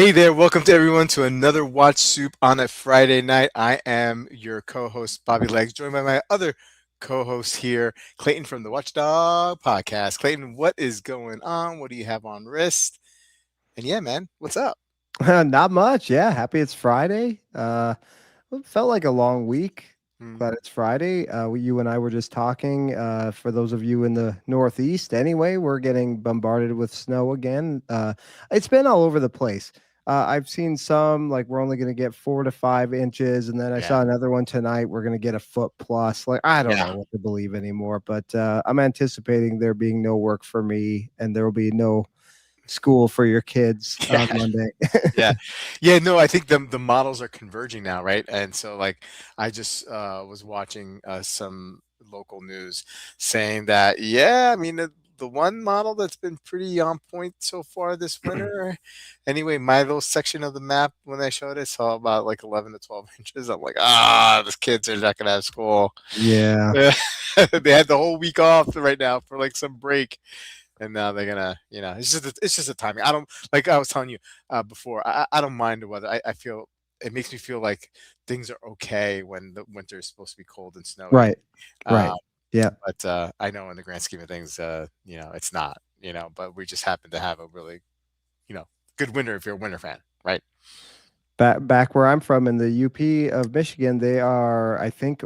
Hey there, welcome to everyone to another Watch Soup on a Friday night. I am your co-host Bobby Legs, joined by my other co-host here, Clayton from the Watchdog Podcast. Clayton, what is going on? What do you have on wrist? And yeah, man, what's up? Not much. Yeah, happy it's Friday. It felt like a long week. Hmm. Glad it's Friday. You and I were just talking. For those of you in the Northeast, anyway, we're getting bombarded with snow again. It's been all over the place. I've seen some like we're only going to get 4 to 5 inches, and then I Yeah, saw another one tonight. We're going to get a foot plus. Like I don't yeah, know what to believe anymore, but I'm anticipating there being no work for me, and there will be no school for your kids on yeah, Monday. yeah, yeah. No, I think the models are converging now, right? And so, like, I just was watching some local news saying that, yeah, I mean, the one model that's been pretty on point so far this winter. Anyway, my little section of the map when I showed it saw about like 11 to 12 inches. I'm like, the kids are not gonna have school. Yeah. Yeah. They had the whole week off right now for like some break, and now they're gonna, it's just a timing. I don't like I was telling you before. I don't mind the weather. I feel it makes me feel like things are okay when the winter is supposed to be cold and snowy. Right. Uh, Right. Yeah. but I know in the grand scheme of things, it's not. But we just happen to have a really, you know, good winter if you're a winter fan, right? Back where I'm from in the UP of Michigan, they are, I think,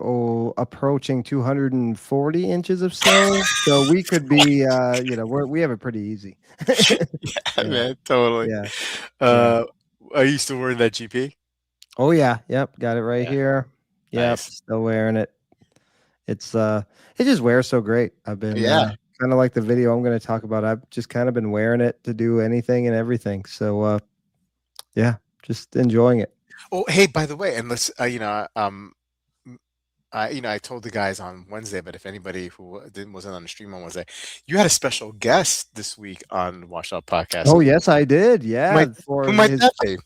approaching 240 inches of snow. So we could be, we have it pretty easy. Yeah, Yeah. man, totally. Yeah. Yeah. Uh, are you still wearing that GP? Oh yeah. Yep. Got it right Yeah, here. Yep. nice. Still wearing it. It's it just wears so great. I've been Yeah. kind of like the video I'm going to talk about. I've just kind of been wearing it to do anything and everything. So yeah, just enjoying it. Oh, hey, by the way, and let's, I told the guys on Wednesday, but if anybody who wasn't on the stream on Wednesday, you had a special guest this week on Washed Up Podcast. Oh, yes, I did. Who Yeah, might who for might his that be?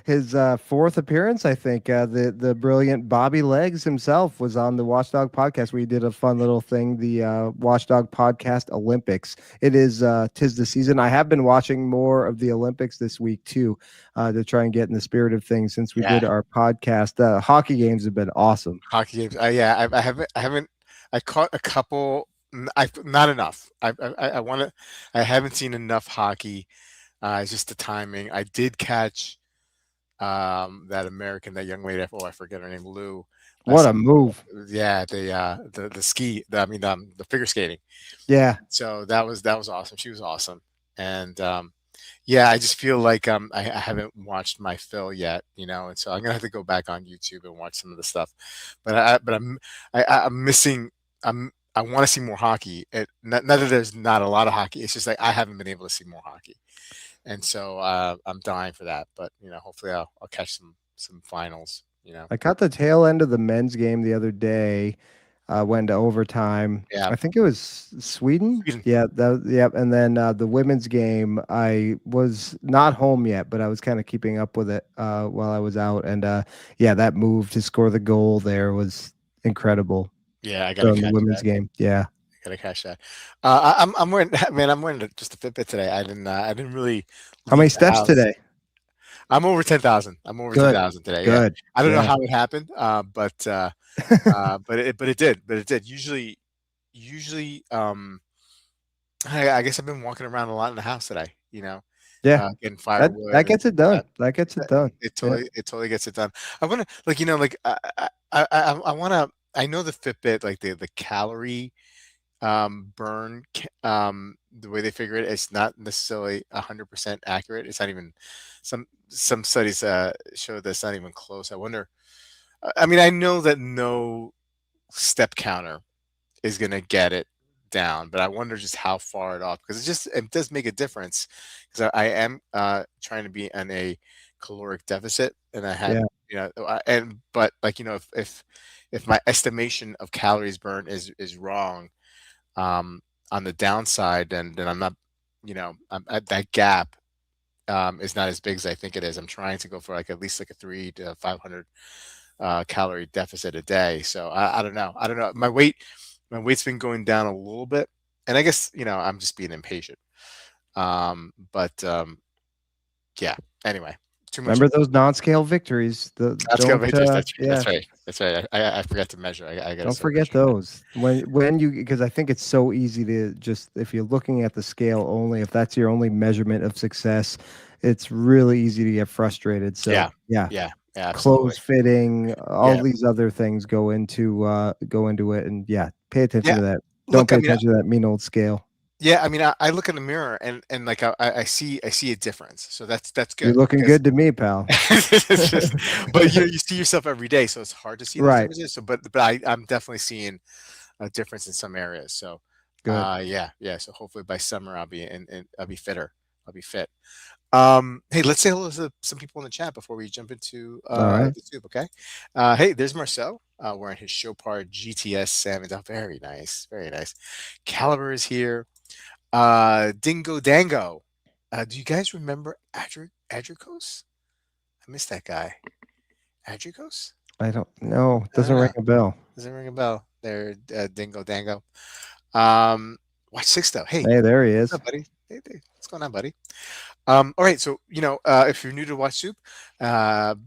his fourth appearance, I think. The brilliant Bobby Legs himself was on the Watchdog podcast. We did a fun little thing, the Watchdog Podcast Olympics. It is 'tis the season. I have been watching more of the Olympics this week too, to try and get in the spirit of things since we Yeah, did our podcast. Hockey games have been awesome. hockey games. Yeah, I haven't. I caught a couple. I not enough. I want to. I haven't seen enough hockey. It's just the timing. I did catch that American, that young lady. Oh, I forget her name, Lou. What a move! Yeah, the ski. The figure skating. Yeah, So that was awesome. She was awesome, and yeah, I just feel like I haven't watched my fill yet, and so I'm gonna have to go back on YouTube and watch some of the stuff. I'm missing. I want to see more hockey. Not that there's not a lot of hockey. It's just like I haven't been able to see more hockey, and so I'm dying for that. But hopefully I'll catch some finals. I caught the tail end of the men's game the other day. Went to overtime. Yeah, I think it was Sweden. Sweden. Yeah, yep. And then the women's game, I was not home yet, but I was kind of keeping up with it while I was out. And yeah, that move to score the goal there was incredible. Yeah, I gotta So in the catch women's that. game, yeah. Gotta catch that. I'm wearing man. I'm wearing just a Fitbit today. I didn't really How many leave the steps house. today? I'm over 10,000. I'm over ten Good, thousand today. Yeah. good. I don't know Yeah. how it happened, but it did. But it did. Usually, I guess I've been walking around a lot in the house today. Yeah. Getting That firewood and gets it that. done. That gets it done. It Yeah. totally gets it done. I want to like I want to. I know the Fitbit, like the calorie burn, the way they figure it, it's not necessarily 100% accurate. It's not even some studies show that's not even close. I wonder. I mean, I know that no step counter is gonna get it down, but I wonder just how far it off, because it does make a difference, because I am trying to be in a caloric deficit, and I had Yeah. and but like if my estimation of calories burned is wrong, um, on the downside, then I'm not, I'm at that gap, is not as big as I think it is. I'm trying to go for like at least like a 3 to 500 calorie deficit a day. So I don't know. I don't know. My weight's been going down a little bit, and I guess I'm just being impatient. But Yeah. Anyway, too much Remember info. those non-scale victories. The That's got don't pictures. That's right. yeah, That's right. That's right. I forgot to measure. I got to don't start forget measuring that. those. When you because I think it's so easy to just if you're looking at the scale only, if that's your only measurement of success, it's really easy to get frustrated. So Yeah. yeah, Yeah. Yeah. Absolutely. clothes fitting, all Yeah. these other things go into it, and yeah, pay attention Yeah. to that. Don't Look, pay I mean, attention to that mean old scale. yeah. I mean, I look in the mirror and like I see a difference. So that's You're good looking because good to me, pal. it's just, but you know, you see yourself every day, so it's hard to see those Right. differences. So, but I'm definitely seeing a difference in some areas. So, Good. yeah, yeah. So hopefully by summer I'll be fitter. I'll be fit. Hey, let's say hello to some people in the chat before we jump into All right. the soup. Okay. Hey, there's Marcel wearing his Chopard GTS Salmon. Oh, very nice, very nice. Caliber is here. Dingo Dango. Do you guys remember Adricos? I missed that guy. Adricos? I don't know. I don't Doesn't ring know. a bell. Doesn't ring a bell. There, Dingo Dango. Um, Watch six though. Hey, Hey, there he what's is. up, buddy? Hey, what's going on, buddy? All right. So you know, if you're new to Watch Soup, Clayton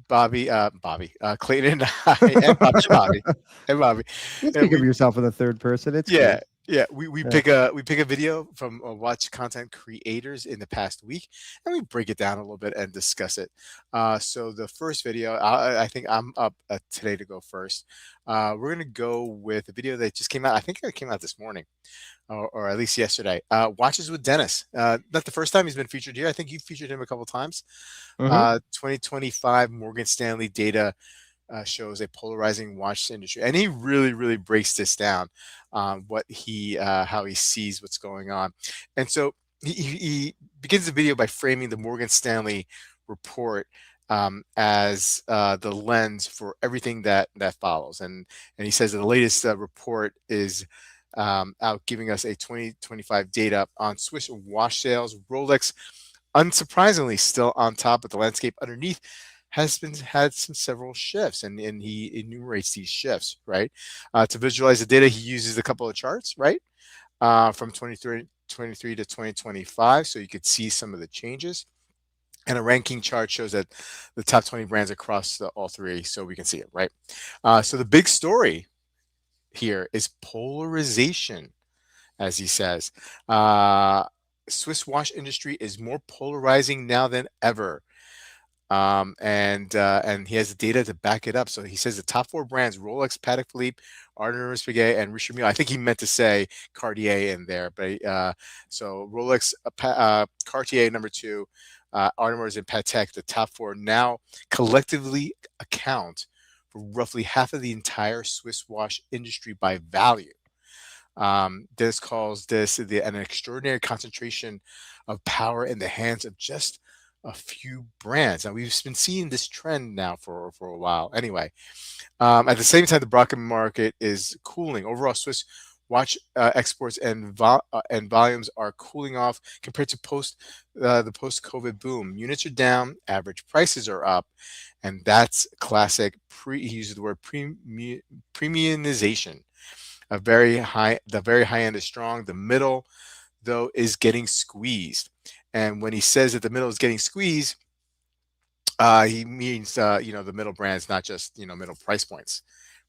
and I, and Bobby, You and speak of we yourself in the third person. It's yeah, good. yeah. Yeah. We pick a video from watch content creators in the past week, and we break it down a little bit and discuss it. So the first video, I think I'm up today to go first. We're gonna go with a video that just came out. I think it came out this morning, or at least yesterday. Watches with Dennis. Not the first time he's been featured here. I think you featured him a couple times. Hmm. 2025 Morgan Stanley data shows a polarizing watch industry, and he really breaks this down on what he how he sees what's going on. And so he begins the video by framing the Morgan Stanley report as the lens for everything that follows. And he says that the latest report is out giving us a 2025 data on Swiss watch sales. Rolex, unsurprisingly, still on top of the landscape. Underneath has been had some several shifts, and he enumerates these shifts, right? To visualize the data, he uses a couple of charts, right? From 23 to 2025, so you could see some of the changes. And a ranking chart shows that the top 20 brands across all three, so we can see it, right? So the big story here is polarization, as he says. Uh, Swiss watch industry is more polarizing now than ever. And he has the data to back it up. So he says the top four brands: Rolex, Patek Philippe, Ardent Piguet, and Richelieu. I think he meant to say Cartier in there, but so Rolex, Cartier number two, Audemars and Patek, the top four, now collectively account for roughly half of the entire Swiss watch industry by value. This calls an extraordinary concentration of power in the hands of just a few brands. Now we've been seeing this trend now for a while. Anyway, at the same time, the Brocken market is cooling. Overall, Swiss watch exports and volumes are cooling off compared to the post-COVID boom. Units are down, average prices are up, and that's classic. He uses the word premiumization. The very high end is strong. The middle, though, is getting squeezed. And when he says that the middle is getting squeezed, he means you know, the middle brands, not just, you know, middle price points,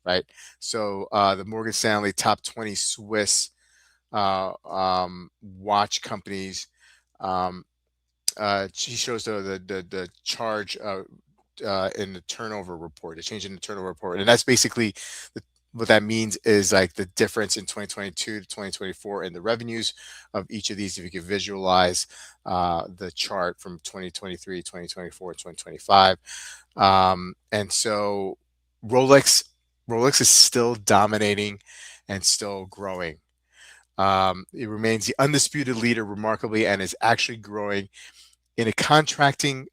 right? So the Morgan Stanley top 20 Swiss watch companies. Um, she shows the charge in the turnover report, the change in the turnover report, and that's basically what that means is like the difference in 2022 to 2024 in the revenues of each of these. If you can visualize the chart from 2023, 2024, 2025, and so Rolex, Rolex is still dominating and still growing. It remains the undisputed leader remarkably, and is actually growing in a contracting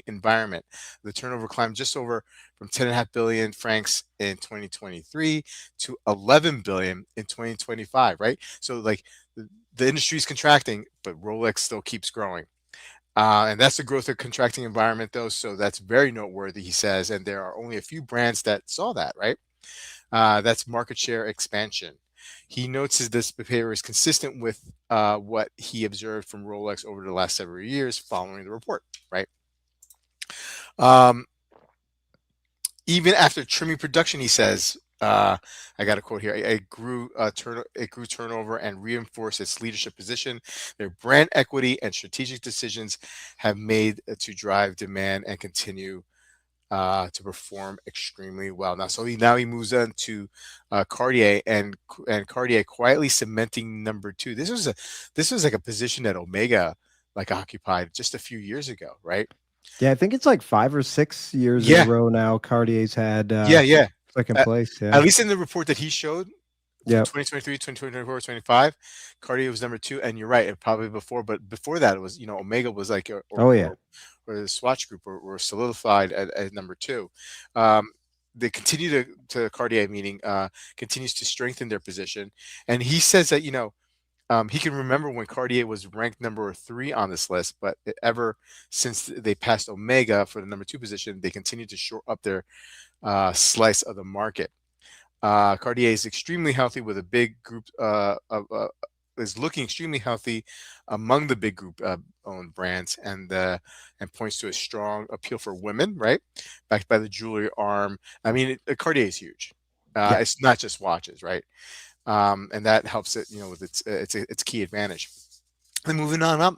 environment. The turnover climbed just over from 10.5 billion francs in 2023 to 11 billion in 2025, right? So like the industry is contracting, but Rolex still keeps growing. And that's the growth of contracting environment, though. So that's very noteworthy, he says. And there are only a few brands that saw that, right? That's market share expansion. He notes this behavior is consistent with what he observed from Rolex over the last several years following the report, right? Um, Even after trimming production, he says, I got a quote here. It grew turnover and reinforced its leadership position. Their brand equity and strategic decisions have made to drive demand and continue to perform extremely well. Now he moves on to Cartier, and Cartier quietly cementing number two. This was like a position that Omega like occupied just a few years ago, right? Yeah, I think it's like 5 or 6 years in a Yeah, row now. Cartier's had yeah. second At, place. at Yeah. least in the report that he showed for Yep. 2023, 2024, 25, Cartier was number two. And you're right, and probably before, but before that, it was, Omega was like, Oh yeah. or the Swatch Group were solidified at number two. Um, they continue to Cartier, meaning continues to strengthen their position. And he says that, he can remember when Cartier was ranked number three on this list, but ever since they passed Omega for the number two position, they continue to shore up their slice of the market. Cartier is extremely healthy with a big group is looking extremely healthy among the big group owned brands, and points to a strong appeal for women, right? Backed by the jewelry arm. I mean, Cartier is huge. Yeah. It's not just watches, right? And that helps it, with its key advantage. And moving on up,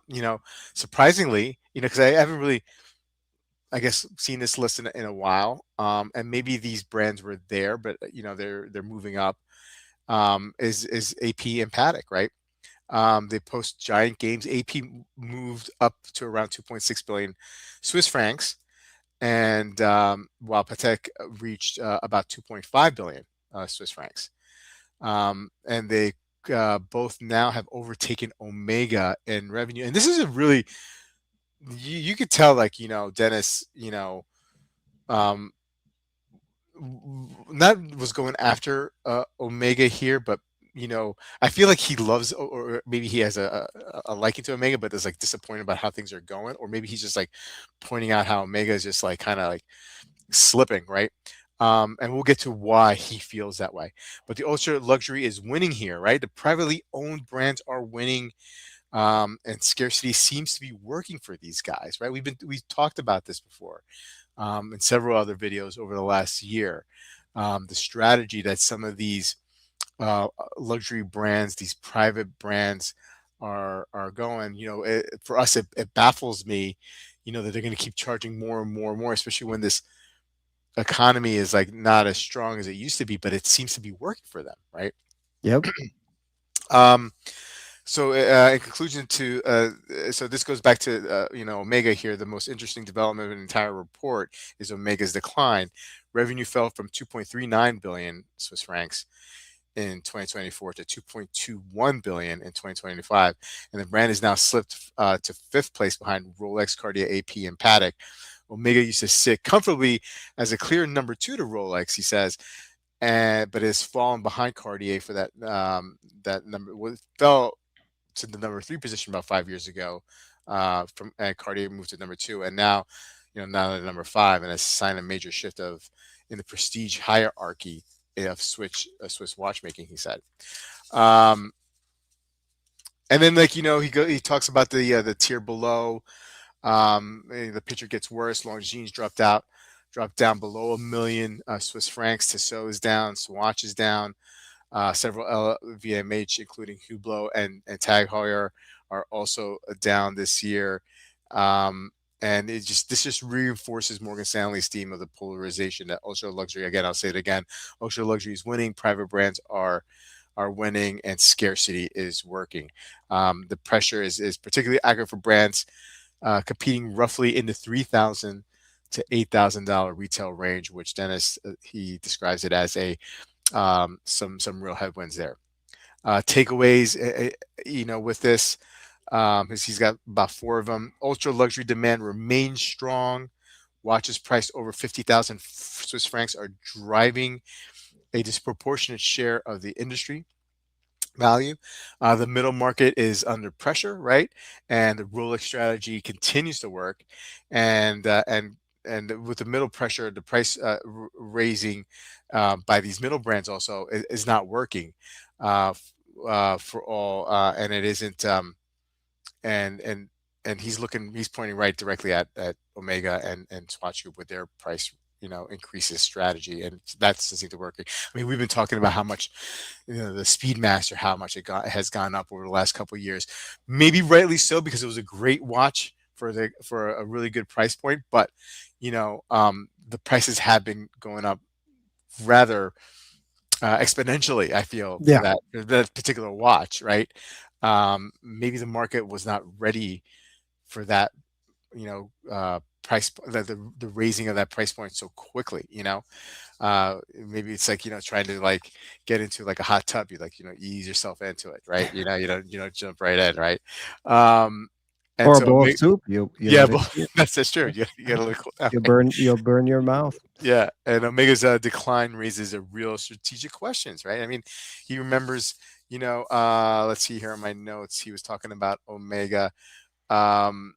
surprisingly, because I haven't really, I guess, seen this list in a while, and maybe these brands were there, but they're moving up. Is AP and Paddock, right? They post giant gains. AP moved up to around 2.6 billion Swiss francs, and while Patek reached about 2.5 billion Swiss francs. And they both now have overtaken Omega in revenue. And this is a really, you could tell, like, Dennis, um, not was going after Omega here, but I feel like he loves, or maybe he has a liking to Omega, but is like disappointed about how things are going, or maybe he's just like pointing out how Omega is just like kind of like slipping, right? And we'll get to why he feels that way. But the ultra luxury is winning here, right? The privately owned brands are winning, and scarcity seems to be working for these guys, right? We've talked about this before, in several other videos over the last year. The strategy that some of these luxury brands, these private brands, are going. For us, it baffles me, that they're going to keep charging more and more and more, especially when this economy is like not as strong as it used to be, but it seems to be working for them, right? Yep. Um, so in conclusion so this goes back to Omega here. The most interesting development of the entire report is Omega's decline. Revenue fell from 2.39 billion Swiss francs in 2024 to 2.21 billion in 2025, and the brand is now slipped to fifth place behind Rolex, Cartier, AP, and Patek. Omega used to sit comfortably as a clear number two to Rolex, he says, but has fallen behind Cartier for that number. Well, it fell to the number three position about 5 years ago. From and Cartier moved to number two, and now at number five, and has signed a major shift in the prestige hierarchy of Swiss watchmaking. He said. Um, and then, like, he talks about the tier below. The picture gets worse. Longines dropped down below a million Swiss francs. Tissot is down. Swatch is down. Several LVMH, including Hublot and Tag Heuer, are also down this year. And this just reinforces Morgan Stanley's theme of the polarization that ultra luxury. Again, I'll say it again: ultra luxury is winning. Private brands are winning, and scarcity is working. The pressure is particularly accurate for brands competing roughly in the $3,000 to $8,000 retail range, which Dennis, he describes it as some real headwinds there. Takeaways, with this, he's got about four of them. Ultra luxury demand remains strong. Watches priced over 50,000 Swiss francs are driving a disproportionate share of the industry value. The middle market is under pressure, right? And the Rolex strategy continues to work, and with the middle pressure, the price raising by these middle brands also is not working. for all, and it isn't. And he's looking, he's pointing right directly at Omega and Swatch Group with their price, increases strategy, and that doesn't seem to work. I mean, we've been talking about how much, the Speedmaster, how much has gone up over the last couple of years. Maybe rightly so, because it was a great watch for a really good price point, but the prices have been going up rather exponentially, I feel, Yeah. for that particular watch, right? Maybe the market was not ready for that, the raising of that price point so quickly. Maybe it's like, trying to like get into like a hot tub. You like, ease yourself into it, right? You don't jump right in, right? Um, and Or a so bowl of soup, you yeah, let it but sit. that's true. You got to look that way. You'll burn your mouth. Yeah, and Omega's decline raises a real strategic questions, right? I mean, he remembers, let's see here in my notes, he was talking about Omega. Um,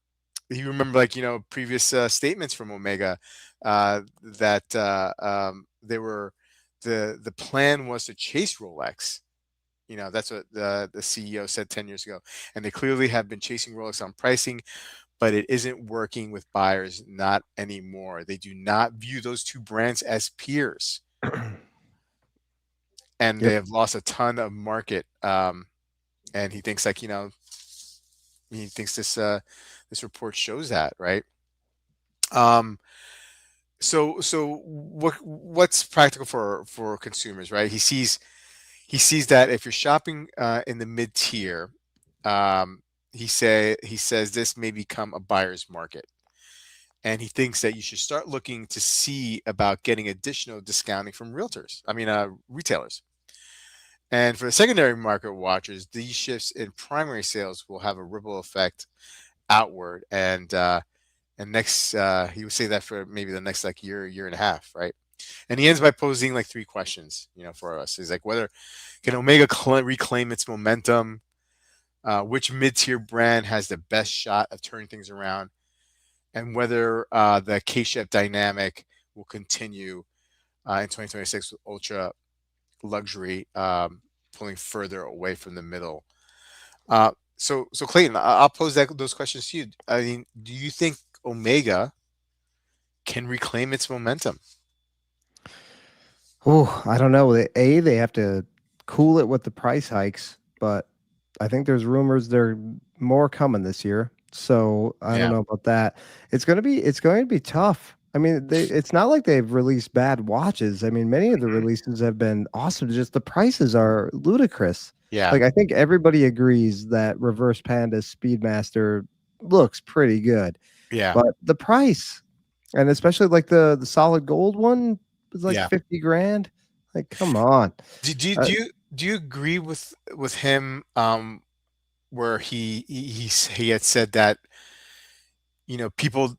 he remembered, like, previous statements from Omega, that they were the plan was to chase Rolex. That's what the CEO said 10 years ago, and they clearly have been chasing Rolex on pricing, but it isn't working with buyers, not anymore. They do not view those two brands as peers, and they Yep. have lost a ton of market. And he thinks, like, he thinks this report shows that, right? Um, so what's practical for consumers, right? He sees that if you're shopping in the mid tier, um, he says this may become a buyer's market, and he thinks that you should start looking to see about getting additional discounting from realtors. I mean, retailers. And for the secondary market watchers, these shifts in primary sales will have a ripple effect outward, and next, he would say that for maybe the next like year and a half, right? And he ends by posing like three questions, for us. He's like, whether can Omega reclaim its momentum? Which mid-tier brand has the best shot of turning things around? And whether the K-shaped dynamic will continue in 2026 with ultra luxury pulling further away from the middle. So Clayton, I'll pose those questions to you. I mean, do you think Omega can reclaim its momentum? Oh, I don't know. They have to cool it with the price hikes, but I think there's rumors there are more coming this year. So I don't Yeah. know about that. It's going to be tough. I mean, it's not like they've released bad watches. I mean, many of the Mhm. releases have been awesome. Just the prices are ludicrous. Yeah. Like I think everybody agrees that Reverse Panda Speedmaster looks pretty good, Yeah. but the price, and especially like the solid gold one was like Yeah. 50 grand. Like, come on. Do, do, you- Uh, do you do you agree with him, where he had said that, people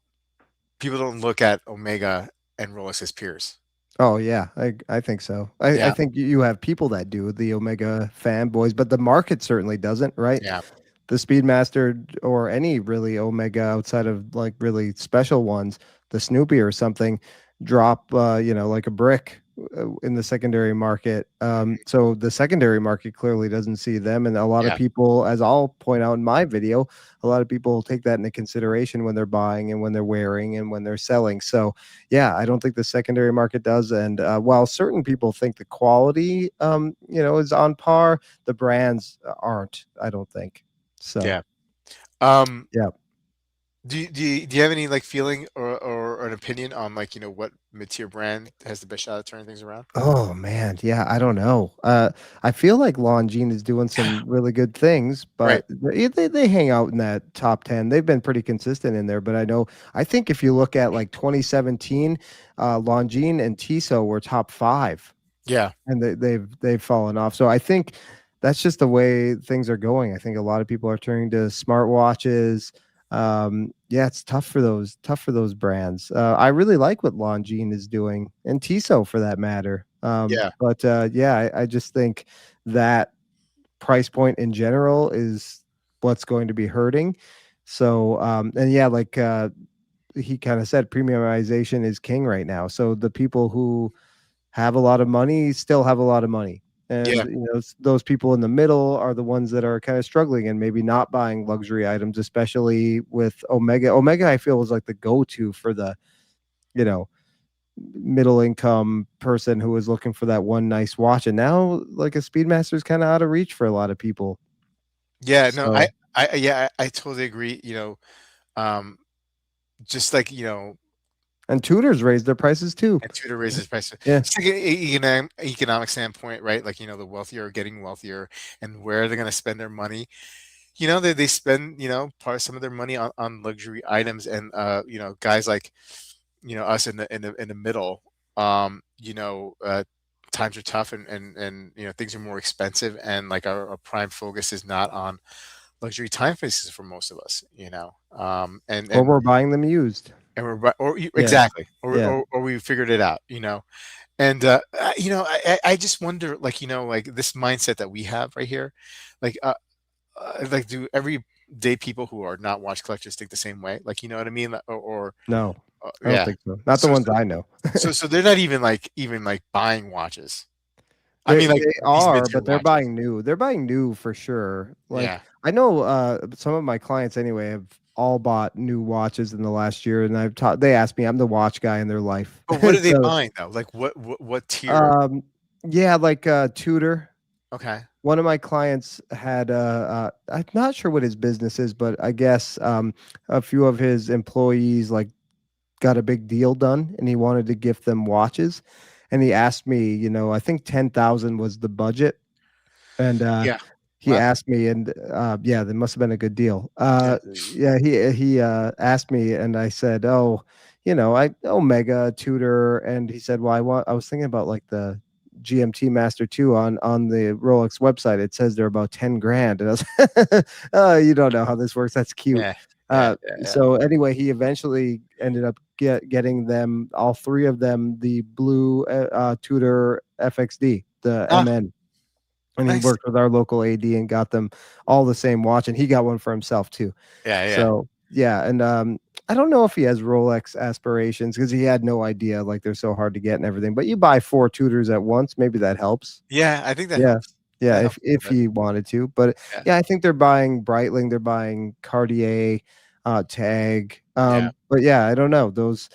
don't look at Omega and Rolex as peers? oh yeah, I think so. I Yeah. think you have people that do, the Omega fanboys, but the market certainly doesn't, right? Yeah. The Speedmaster or any really Omega outside of like really special ones, the Snoopy or something, drop like a brick in the secondary market. Mhm. So the secondary market clearly doesn't see them, and a lot of Yeah. people, as I'll point out in my video, a lot of people take that into consideration when they're buying and when they're wearing and when they're selling. So yeah, I don't think the secondary market does. And while certain people think the quality, is on par, the brands aren't. I don't think. So, Yeah. Um, yeah. do you have any like feeling or an opinion on, like, what mid-tier brand has the best shot at turning things around? Oh man, yeah, I don't know. I feel like Longines is doing some really good things, Right. but they hang out in that top 10. They've been pretty consistent in there, but I think if you look at like 2017, Longines and Tissot were top 5, Yeah. and they've fallen off. So I think that's just the way things are going. I think a lot of people are turning to smartwatches. Yeah, it's tough for those brands. I really like what Longines is doing, and Tissot for that matter. Yeah. But yeah, I just think that price point in general is what's going to be hurting. So and yeah, like he kind of said, premiumization is king right now. So the people who have a lot of money still have a lot of money. And Yeah. those people in the middle are the ones that are kind of struggling and maybe not buying luxury items, especially with Omega. Omega, I feel, was like the go-to for the you know middle income person who was looking for that one nice watch, and now like a Speedmaster is kind of out of reach for a lot of people. Yeah, no, So, yeah, I totally agree, um, just like, and Tudors raised their prices too. and Tudor raises prices. Yeah, Just like economic standpoint, right? Like, the wealthier are getting wealthier, and where they're gonna spend their money. They spend, some of their money on luxury items, and guys like, us in the middle, times are tough, and things are more expensive, and like our prime focus is not on luxury timepieces for most of us, and or and we're buying them used. and Yeah, exactly, yeah. or we figured it out, and I just wonder, like, like this mindset that we have right here, like, like, do everyday people who are not watch collectors think the same way? Like, you know what I mean? No, I don't Yeah. think so. Not the So, ones so I know. so they're not even like buying watches. I They mean, like they these are, mid-tier but they're watches. buying new. They're buying new for sure. Like Yeah. I know some of my clients anyway have all bought new watches in the last year, and I've taught. They asked me, I'm the watch guy in their life. But what are they So buying though? Like what tier? um yeah, like Tudor. Okay. One of my clients had I'm not sure what his business is, but I guess a few of his employees like got a big deal done and he wanted to gift them watches. And he asked me, I think 10,000 was the budget. And Yeah. he Wow. asked me, and yeah, that must have been a good deal. Yeah. Yeah, he asked me, and I said, "Oh, I Omega Tudor," and he said, "Well, I was thinking about like the GMT Master 2 on the Rolex website. It says they're about 10 grand." And I was, "Oh, you don't know how this works. That's cute." Yeah. Yeah. Yeah. Yeah. So anyway, he eventually ended up getting them all three of them the blue Tudor FXD, the Ah, MN, and he nice. worked with our local AD and got them all the same watch, and he got one for himself too. Yeah. Yeah. So yeah, and I don't know if he has Rolex aspirations because he had no idea like they're so hard to get and everything. But you buy four Tudors at once, maybe that helps. Yeah. I think that Yeah. helps. Yeah, That if helps a if little bit. he wanted to. But Yeah. yeah, I think they're buying Breitling, they're buying Cartier, Tag. Yeah. But yeah, I don't know. Those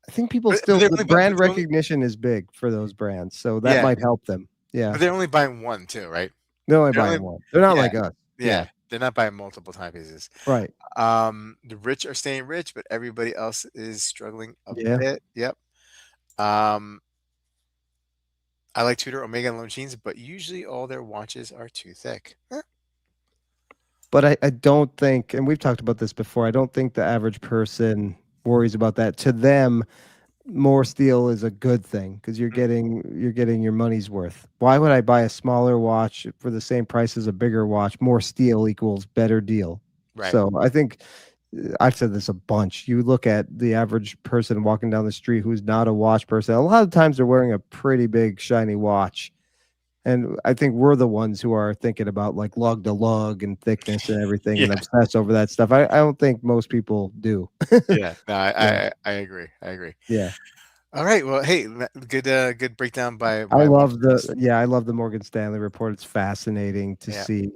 I think people But still they're the only brand they're only recognition is big for those brands. So that yeah, might help them. Yeah. but they're only buying one too, right? They're only They're only buying one. They're not Yeah. like us. Yeah. Yeah. They're not buying multiple timepieces. Right. The rich are staying rich, but everybody else is struggling a Yeah. bit. Yep. Um, I like Tudor, Omega, and Longines, but usually all their watches are too thick. Huh. But I don't think, and we've talked about this before, I don't think the average person worries about that. To them, more steel is a good thing because Mm, you're getting your money's worth. Why would I buy a smaller watch for the same price as a bigger watch? More steel equals better deal. right. So I think I've said this a bunch. You look at the average person walking down the street who's not a watch person. A lot of times they're wearing a pretty big shiny watch. And I think we're the ones who are thinking about like lug to lug and thickness and everything Yeah. and obsess over that stuff. I don't think most people do. Yeah. No, Yeah. I agree. I agree. Yeah. All right. Well, hey, good breakdown by I watch love price. I love the Morgan Stanley report. It's fascinating to Yeah. see.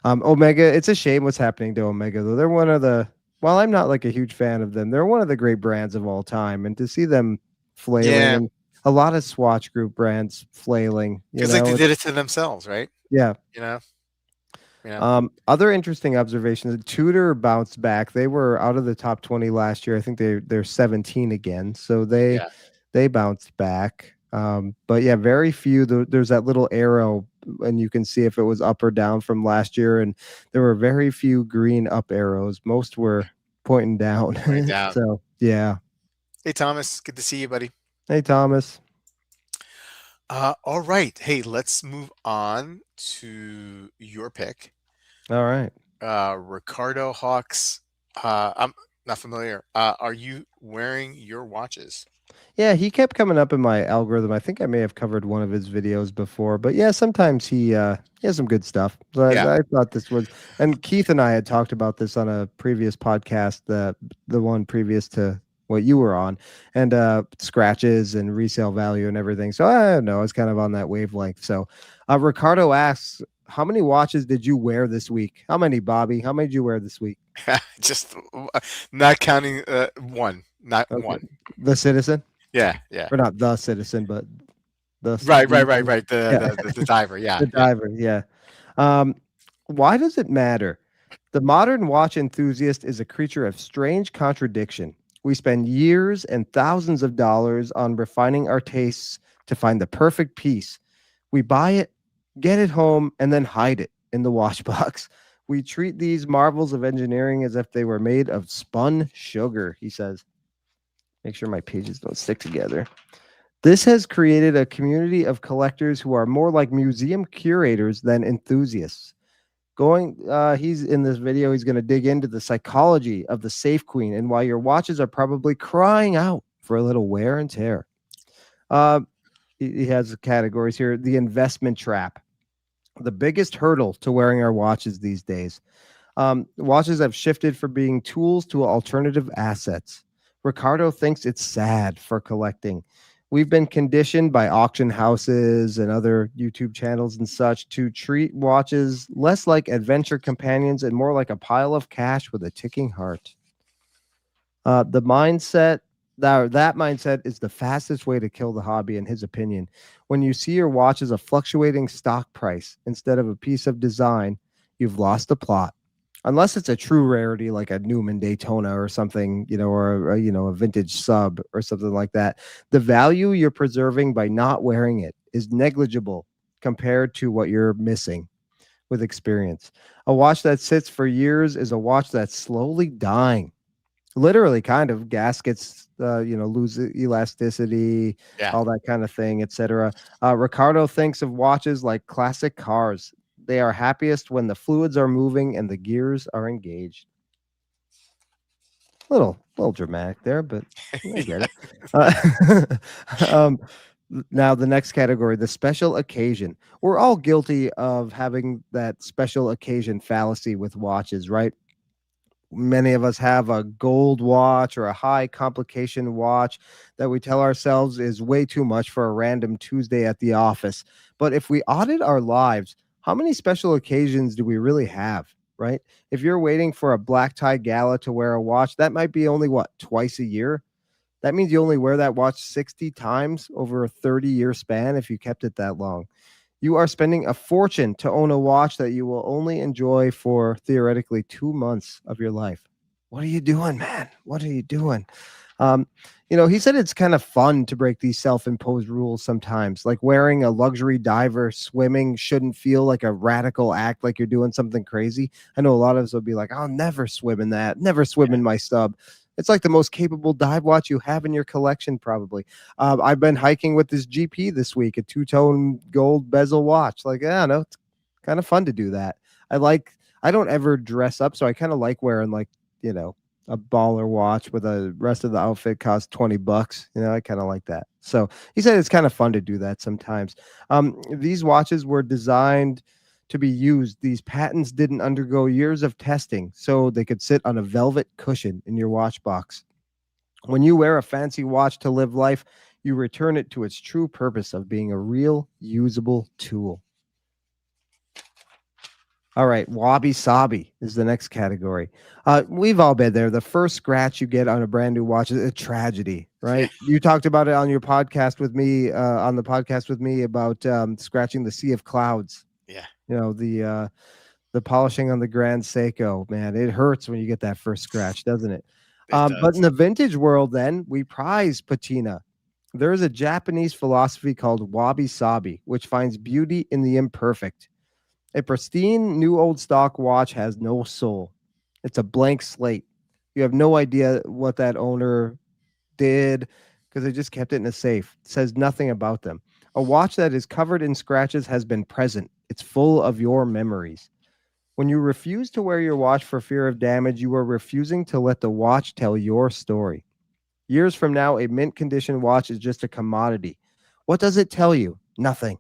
Omega, it's a shame what's happening to Omega though. They're one of the while I'm not like a huge fan of them, they're one of the great brands of all time. And to see them flailing Yeah. and a lot of Swatch Group brands flailing, Feels like they did it to themselves, right? yeah. You know. You know. Other interesting observations. Tudor bounced back. They were out of the top 20 last year. I think they're 17 again. So Yeah. they bounced back. But yeah, very few. There's that little arrow, and you can see if it was up or down from last year. And there were very few green up arrows. Most were pointing down. Going down. So yeah. Hey, Thomas. Good to see you, buddy. Hey Thomas. All right. Hey, let's move on to your pick. All right. Ricardo Hawkes. I'm not familiar. Are you wearing your watches? Yeah, he kept coming up in my algorithm. I think I may have covered one of his videos before, but yeah, sometimes he has some good stuff. So Yeah. I thought this was, and Keith and I had talked about this on a previous podcast, the one previous to what you were on, and scratches and resale value and everything. So I don't know, it's kind of on that wavelength. So Ricardo asks, how many watches did you wear this week? How many, Bobby? How many did you wear this week? Just not counting one, not Okay. one. The Citizen, Yeah, yeah. or not the Citizen, but Right, right, the right, right. yeah, The diver. Yeah, the yeah. diver. Yeah. Um, why does it matter? The modern watch enthusiast is a creature of strange contradiction. We spend years and thousands of dollars on refining our tastes to find the perfect piece. We buy it, get it home, and then hide it in the wash box. We treat these marvels of engineering as if they were made of spun sugar, he says. Make sure my pages don't stick together. This has created a community of collectors who are more like museum curators than enthusiasts. He's in this video, he's going to dig into the psychology of the safe queen and why your watches are probably crying out for a little wear and tear. Uh, he has categories here. The investment trap, the biggest hurdle to wearing our watches these days. Watches have shifted from being tools to alternative assets. Ricardo thinks it's sad for collecting. We've been conditioned by auction houses and other YouTube channels and such to treat watches less like adventure companions and more like a pile of cash with a ticking heart. The mindset that mindset is the fastest way to kill the hobby, in his opinion. When you see your watch as a fluctuating stock price instead of a piece of design, you've lost the plot. Unless it's a true rarity like a Newman Daytona or something, or a vintage sub or something like that. The value you're preserving by not wearing it is negligible compared to what you're missing with experience. A watch that sits for years is a watch that's slowly dying, literally, kind of. Gaskets lose elasticity, Yeah. all that kind of thing, etc. Ricardo thinks of watches like classic cars. They are happiest when the fluids are moving and the gears are engaged. Little dramatic there, but I get Yeah. it. Um, now the next category, the special occasion. We're all guilty of having that special occasion fallacy with watches, right? Many of us have a gold watch or a high complication watch that we tell ourselves is way too much for a random Tuesday at the office. But if we audit our lives, how many special occasions do we really have, right? If you're waiting for a black tie gala to wear a watch, that might be only what, twice a year? That means you only wear that watch 60 times over a 30-year span if you kept it that long. You are spending a fortune to own a watch that you will only enjoy for theoretically 2 months of your life. What are you doing, man? What are you doing? Um, he said it's kind of fun to break these self-imposed rules sometimes. Like wearing a luxury diver swimming shouldn't feel like a radical act, like you're doing something crazy. I know a lot of us will be like, I'll never swim in that, never swim in my sub. It's like the most capable dive watch you have in your collection, probably. I've been hiking with this GP this week, a two-tone gold bezel watch. Like, I don't know, it's kind of fun to do that. I don't ever dress up, so I kind of like wearing like, a baller watch with the rest of the outfit costs $20. I kind of like that. So he said it's kind of fun to do that sometimes. These watches were designed to be used. These patents didn't undergo years of testing, so they could sit on a velvet cushion in your watch box. When you wear a fancy watch to live life, you return it to its true purpose of being a real usable tool. All right, wabi sabi is the next category. We've all been there. The first scratch you get on a brand new watch is a tragedy, Yeah. right? You talked about it on your podcast with me, on the podcast with me about scratching the sea of clouds. Yeah. The polishing on the Grand Seiko, man, it hurts when you get that first scratch, doesn't it? It But in does. the vintage world, then we prize patina. There is a Japanese philosophy called wabi sabi, which finds beauty in the imperfect. A pristine new old stock watch has no soul. It's a blank slate. You have no idea what that owner did because they just kept it in a safe. It says nothing about them. A watch that is covered in scratches has been present. It's full of your memories. When you refuse to wear your watch for fear of damage, you are refusing to let the watch tell your story. Years from now, a mint condition watch is just a commodity. What does it tell you? Nothing.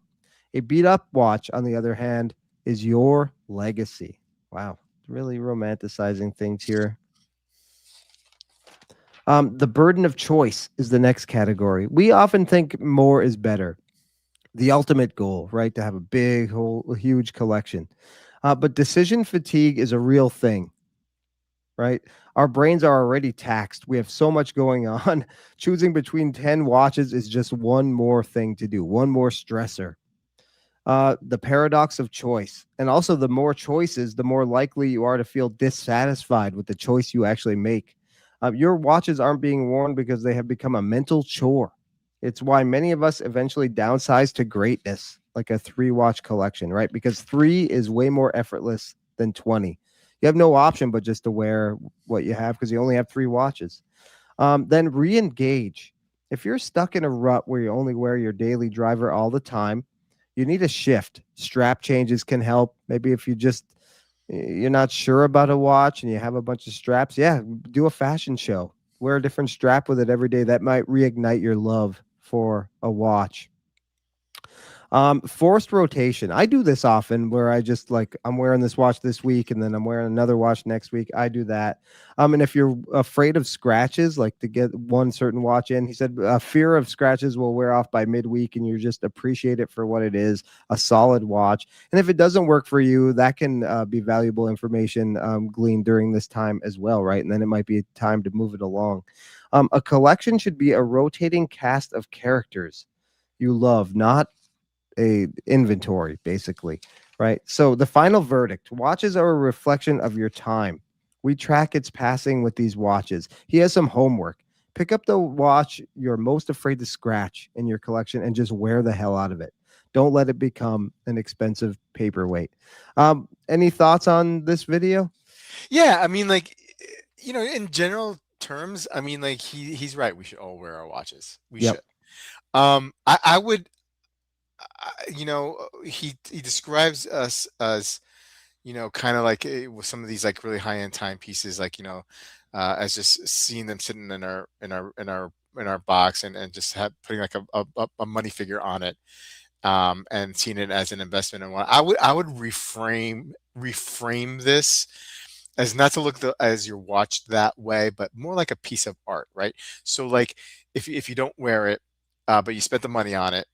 A beat up watch, on the other hand, is your legacy. Wow. Really romanticizing things here. The burden of choice is the next category. We often think more is better, the ultimate goal, right? To have a big, whole, huge collection. But decision fatigue is a real thing, right? Our brains are already taxed. We have so much going on. Choosing between 10 watches is just one more thing to do, one more stressor. The paradox of choice. And also, the more choices, the more likely you are to feel dissatisfied with the choice you actually make. Your watches aren't being worn because they have become a mental chore. It's why many of us eventually downsize to greatness, like a three-watch collection, right? Because three is way more effortless than 20. You have no option but just to wear what you have because you only have three watches. Then re engage. If you're stuck in a rut where you only wear your daily driver all the time, you need a shift. Strap changes can help. Maybe if you're not sure about a watch and you have a bunch of straps, yeah, do a fashion show. Wear a different strap with it every day. That might reignite your love for a watch. Forced rotation. I do this often where I just like I'm wearing this watch this week and then I'm wearing another watch next week. I do that. And if you're afraid of scratches, like to get one certain watch in, he said fear of scratches will wear off by midweek and you just appreciate it for what it is, a solid watch. And if it doesn't work for you, that can be valuable information gleaned during this time as well, right? And then it might be time to move it along. A collection should be a rotating cast of characters you love, not a inventory basically, right? So the final verdict: watches are a reflection of your time. We track its passing with these watches. He has some homework. Pick up the watch you're most afraid to scratch in your collection and just wear the hell out of it. Don't let it become an expensive paperweight. Any thoughts on this video? Yeah, I mean, like, in general terms, I mean, like he's right. We should all wear our watches. We Yep. should. I would, he describes us as, kind of like with some of these like really high end timepieces, like as just seeing them sitting in our box and just putting like a money figure on it, and seeing it as an investment. And what I would reframe this as not to look as your watch that way, but more like a piece of art, right? So like if you don't wear it, but you spent the money on it,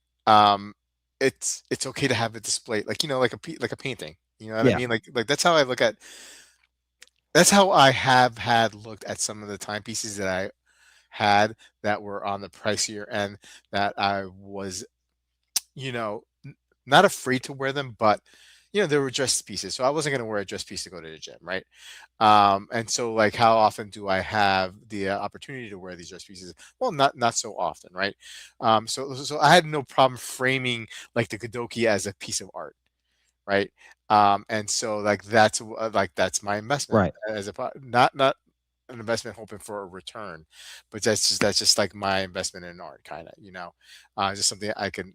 it's okay to have it displayed, like like a painting. You know what I Yeah. mean? Like that's how I have had looked at some of the timepieces that I had that were on the pricier end, that I was, you know, n- not afraid to wear them, but they were dress pieces, so I wasn't going to wear a dress piece to go to the gym, right? And so, like, how often do I have the opportunity to wear these dress pieces? Well, not so often, right? So I had no problem framing like the Kadoki as a piece of art, right? And so like that's my investment, Right. not an investment hoping for a return, but that's just like my investment in art, kind of, just something I can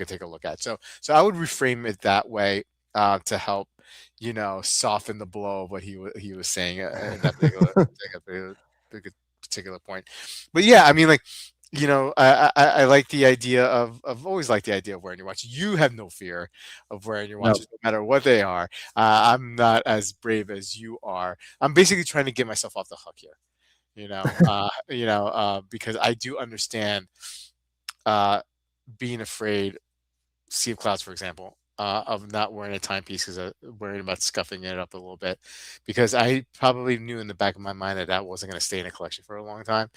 take a look at. So I would reframe it that way, to help, soften the blow of what he was saying, in that particular point. But yeah, I mean, like, I like the idea of always like the idea of wearing your watch. You have no fear of wearing your No. watches, no matter what they are. I'm not as brave as you are. I'm basically trying to get myself off the hook here, because I do understand, uh, being afraid, sea of clouds, for example, of not wearing a timepiece because I'm worried about scuffing it up a little bit, because I probably knew in the back of my mind that that wasn't going to stay in a collection for a long time,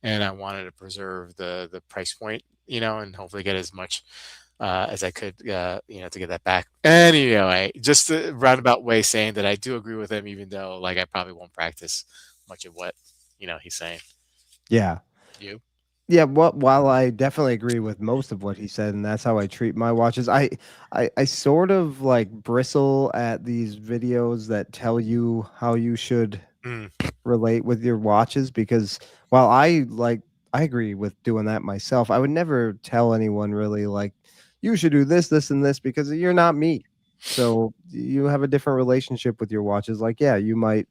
and I wanted to preserve the price point, and hopefully get as much, as I could, to get that back. Anyway, just a roundabout way saying that I do agree with him, even though like I probably won't practice much of what he's saying. Yeah. You? Yeah, while I definitely agree with most of what he said, and that's how I treat my watches, I sort of like bristle at these videos that tell you how you should Mm, relate with your watches because while I agree with doing that myself, I would never tell anyone really like you should do this, this, and this because you're not me. So you have a different relationship with your watches. Like, yeah, you might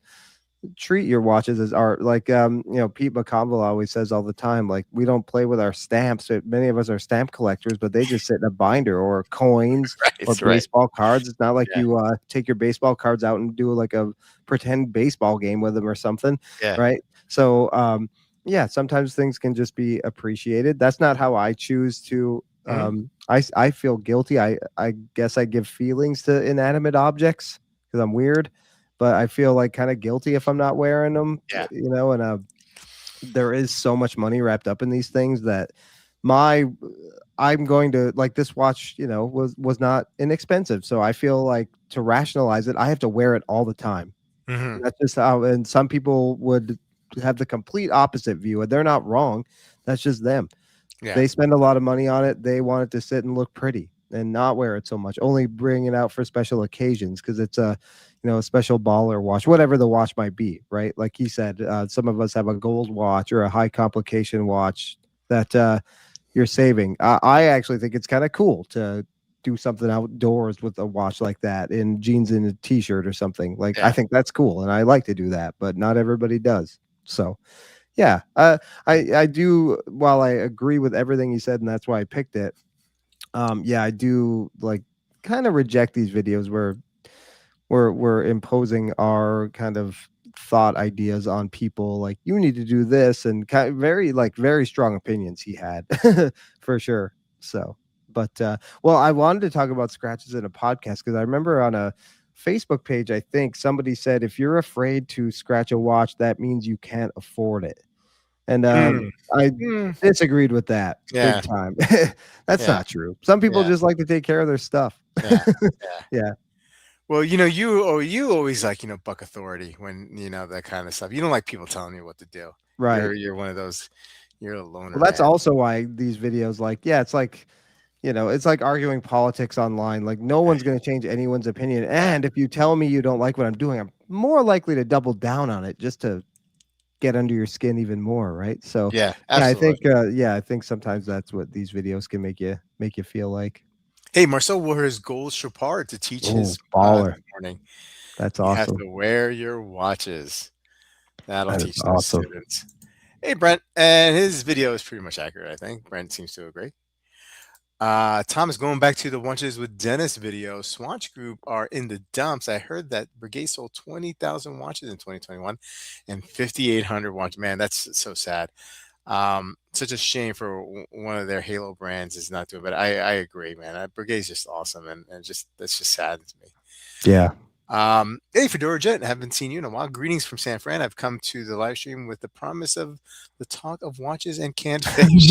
treat your watches as art. Like Pete McConville always says all the time, like we don't play with our stamps. Many of us are stamp collectors, but they just sit in a binder or coins or right, right. baseball cards. It's not like Yeah, you take your baseball cards out and do like a pretend baseball game with them or something, yeah. right? So yeah, sometimes things can just be appreciated. That's not how I choose to. Hmm. I feel guilty. I guess I give feelings to inanimate objects because I'm weird, but I feel like kind of guilty if I'm not wearing them. Yeah. And there is so much money wrapped up in these things that my I'm going to like this watch, was not inexpensive. So I feel like to rationalize it, I have to wear it all the time. Hmm. And that's just how, and some people would have the complete opposite view, and they're not wrong. That's just them. Yeah. They spend a lot of money on it. They want it to sit and look pretty and not wear it so much. Only bring it out for special occasions because it's a special baller watch, whatever the watch might be, right? Like he said, some of us have a gold watch or a high complication watch that you're saving. I actually think it's kind of cool to do something outdoors with a watch like that in jeans and a t-shirt or something. Like I Yeah. think that's cool, and I like to do that, but not everybody does. So yeah, I do. While I agree with everything he said, and that's why I picked it. Yeah, I do like kind of reject these videos where we're imposing our kind of thought ideas on people. Like you need to do this, and kind of very strong opinions he had for sure. So, but well, I wanted to talk about scratches in a podcast because I remember on a Facebook page, I think somebody said if you're afraid to scratch a watch, that means you can't afford it. And Mm. I Mm. disagreed with that big Yeah. time. That's Yeah. not true. Some people Yeah. just like to take care of their stuff. Yeah. Yeah. Yeah, Well, you always like, buck authority when, that kind of stuff. You don't like people telling you what to do. right. You're one of those, you're a Well, loner that's man. also why these videos, like, yeah, it's like arguing politics online. Like, no one's going to change anyone's opinion. Yeah. And if you tell me you don't like what I'm doing, I'm more likely to double down on it just to get under your skin even more, right? So, Yeah, yeah, absolutely. I think sometimes that's what these videos can make you feel like. Hey, Marcel wore his gold chopard to teach Oh, his baller. this morning. That's You have awesome. to wear your watches. That'll That is teach those awesome. students. Hey, Brent, and his video is pretty much accurate, I think. Brent seems to agree. Thomas, going back to the Lunches with Dennis video, Swatch Group are in the dumps. I heard that Brigade sold 20,000 watches in 2021 and 5,800 watches. Man, that's so sad. Such a shame for one of their Halo brands is not doing, but I agree, man. Brigade's just awesome, and just that's just sad to me. Yeah. Hey, Fedora Jet, haven't seen you in a while. Greetings from San Fran. I've come to the live stream with the promise of the talk of watches and canned fish.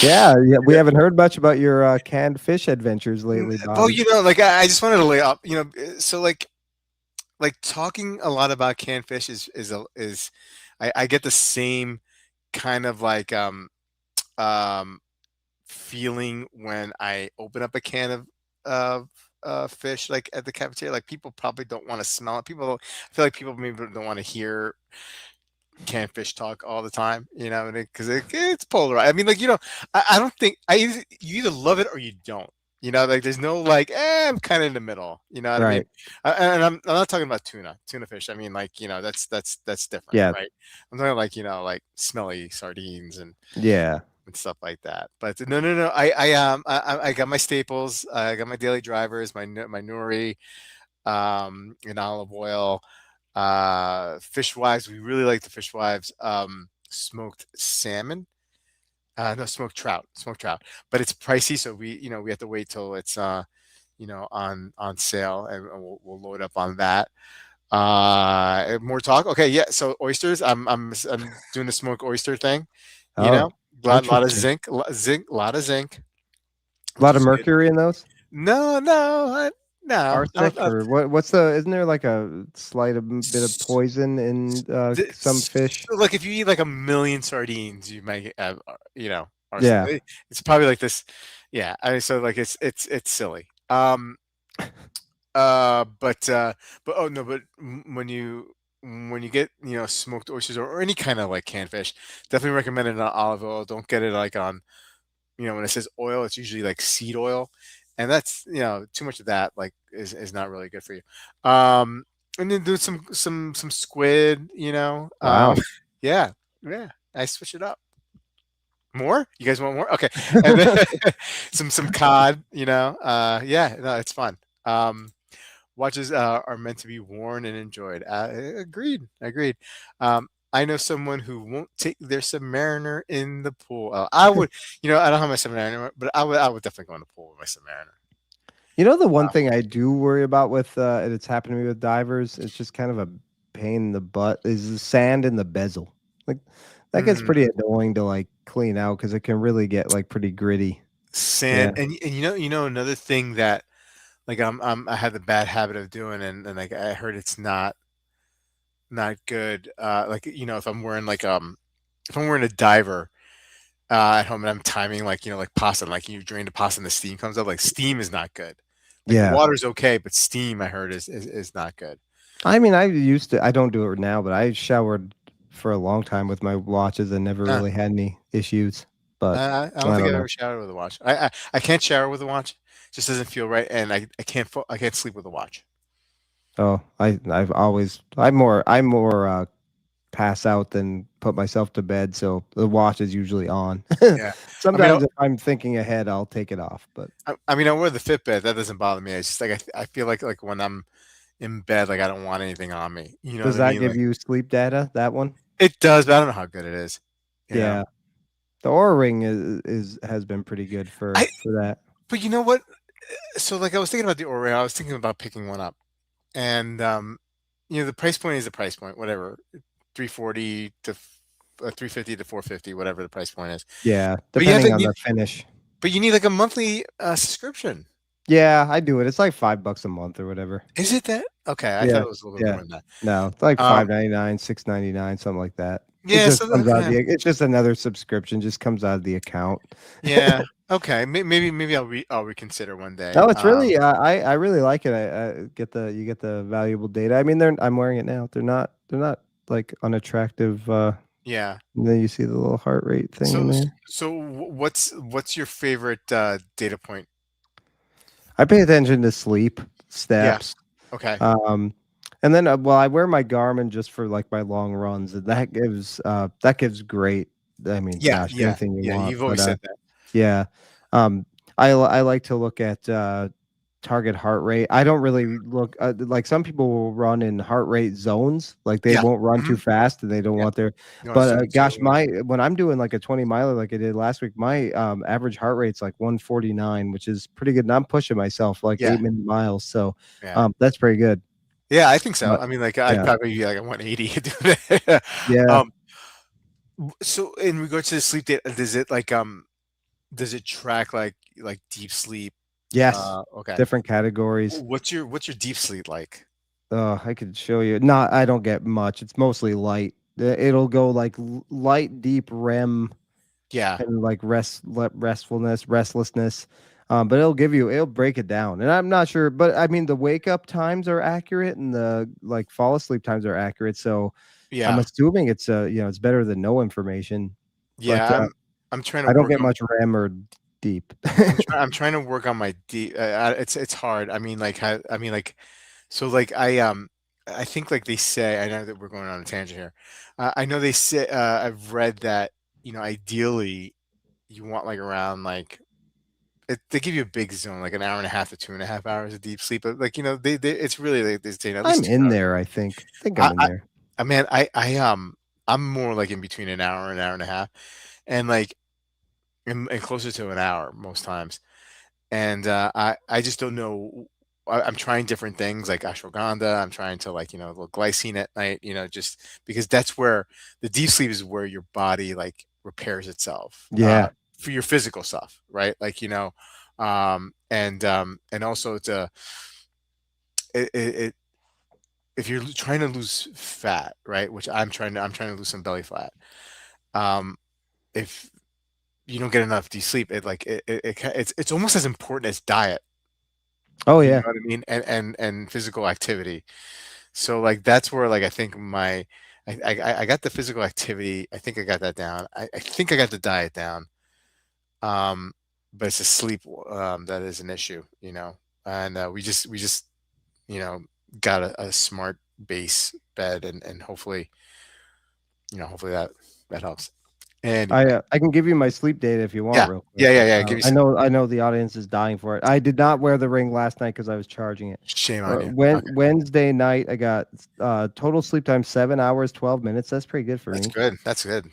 Yeah, yeah, we haven't heard much about your canned fish adventures lately, Well, Bobby. like I just wanted to lay up, so like talking a lot about canned fish is I get the same kind of like um feeling when I open up a can of fish like at the cafeteria. Like people probably don't want to smell it. I feel like people maybe don't want to hear canned fish talk all the time, because it's polarized. I mean, like, I don't think you either love it or you don't. Like there's no like, I'm kind of in the middle. You know what I mean? Right. And I'm not talking about tuna fish. I mean, like, that's different, Yeah. right? I'm talking like, like smelly sardines Yeah. and stuff like that. But no, no, no. I got my staples. I got my daily drivers, my nori, in olive oil. Fishwives. We really like the fishwives. Smoked salmon. No, smoked trout. But it's pricey, so we have to wait till it's on sale, and we'll load up on that. More talk. Okay, yeah. So oysters. I'm doing the smoked oyster thing. You know, Oh, lot of interesting. zinc, lot of zinc, A which lot of is good. mercury in those? No, no, no. Arsenic or what's the isn't there like a slight bit of poison in some fish? So, like if you eat like a million sardines, you might have, Yeah. arsenic. It's probably like this. Yeah, I mean, so like it's silly. But oh no, but when you get smoked oysters or any kind of like canned fish, definitely recommend it on olive oil. Don't get it like on when it says oil, it's usually like seed oil, and that's too much of that like is not really good for you. And then do some squid, Wow. yeah, yeah. I switch it up. More? You guys want more? Okay, and then some cod, yeah. No, it's fun. Um, Watches are meant to be worn and enjoyed. Agreed. Agreed. I know someone who won't take their Submariner in the pool. I would, I don't have my Submariner, but I would definitely go in the pool with my Submariner. You know, the one Uh, thing I do worry about with and it's happened to me with divers, it's just kind of a pain in the butt, is the sand in the bezel. Like that gets pretty mm, annoying to like clean out because it can really get like pretty gritty. Yeah. Sand, and another thing that like I had the bad habit of doing, and like I heard it's not good. Like if I'm wearing a diver at home and I'm timing like like pasta, like you drain the pasta and the steam comes up, like steam is not good. Like the Yeah. water's okay, but steam I heard is not good. I mean, I used to, I don't do it now, but I showered for a long time with my watches and never Uh, really had any issues. But I don't I think don't I've know. ever showered with a watch. I can't shower with a watch. It just doesn't feel right, and I can't sleep with a watch. Oh, I'm more pass out than put myself to bed, so the watch is usually on. Yeah, I mean, Sometimes if I'm thinking ahead, I'll take it off, but I wear the Fitbit. That doesn't bother me. It's just like I feel like when I'm in bed, like I don't want anything on me. You know what does I that mean? give Like you sleep data, that one? it does, but I don't know how good it is. You know, Yeah. The Aura Ring is has been pretty good I for that. but you know what? So like I was thinking about the Oreo. I was thinking about picking one up, and the price point is the price point, whatever, 340 to 350 to 450, whatever the price point is. Yeah, But you have depending to on need, the finish. but you need like a monthly subscription. Yeah, I do it. It's like $5 a month or whatever. Is it that? Okay, I thought Yeah, it was a little bit yeah. more than that. No, it's like Um, 5.99, 6.99, something like that. It yeah, just so comes out of yeah, the it's just another subscription, just comes out of the account. yeah, okay. Maybe I'll reconsider one day. No, it's really I really like it. I get the you get the valuable data. I mean, I'm wearing it now. They're not like unattractive. Yeah. And then you see the little heart rate thing in there. What's your favorite data point? I pay attention to sleep, Yeah. steps, Okay. um, and then well, I wear my Garmin just for like my long runs, and that gives great. I mean, Yeah, gosh, yeah, anything you yeah. want, You've but always said that. yeah. Um, I like to look at target heart rate. I don't really look like some people will run in heart rate zones, like they Yeah. won't run too Hmm. fast and they don't Yeah. want their. You want to But zone gosh, zero in. my when I'm doing like a 20 miler like I did last week, my average heart rate's like 149, which is pretty good. And I'm pushing myself like Yeah. 8-minute miles, so Yeah. that's pretty good. Yeah, I think so. But I mean, like I'd yeah, probably be like a 180 doing it. yeah, um, so in regards to the sleep data, does it track like deep sleep? yes, Okay. different categories. What's your deep sleep like? I could show you. Not, I don't get much. It's mostly light. It'll go like light, deep REM, Yeah. and like restfulness, restlessness. But it'll break it down. And I'm not sure, but I mean, the wake up times are accurate and the like fall asleep times are accurate. So I'm Yeah. assuming it's it's better than no information. But Yeah. I'm trying to I don't work get on much REM or deep. I'm trying to work on my deep. It's hard. I mean, like how I mean, like so, like I think like they say. I know that we're going on a tangent here. I know they say. I've read that ideally you want like around like they give you a big zone, like an hour and a half to 2.5 hours of deep sleep. But like they it's really like they say at I'm least two in hours. there, I think. I think I'm I in I, there. I man, I'm more like in between an hour and a half, and like and closer to an hour most times. And I just don't know. I'm trying different things like ashwagandha. I'm trying to like a little glycine at night. Just because that's where the deep sleep is where your body like repairs itself Yeah. for your physical stuff, right? Like and also it if you're trying to lose fat, right? Which I'm trying to lose some belly fat. Um, if you don't get enough deep sleep, it's almost as important as diet. Oh You know yeah. what I mean? And physical activity. So like that's where like I think I got the physical activity. I think I got that down. I think I got the diet down. Um, but it's the sleep that is an issue. And we just you know got a smart base bed and hopefully hopefully that helps. Anyway, I can give you my sleep data if you want, yeah, real quick. yeah, yeah, yeah. Give me some. I know the audience is dying for it. I did not wear the ring last night because I was charging it. Shame on you. Okay, Wednesday night, I got total sleep time 7 hours 12 minutes. That's pretty good for that's me. good. That's good.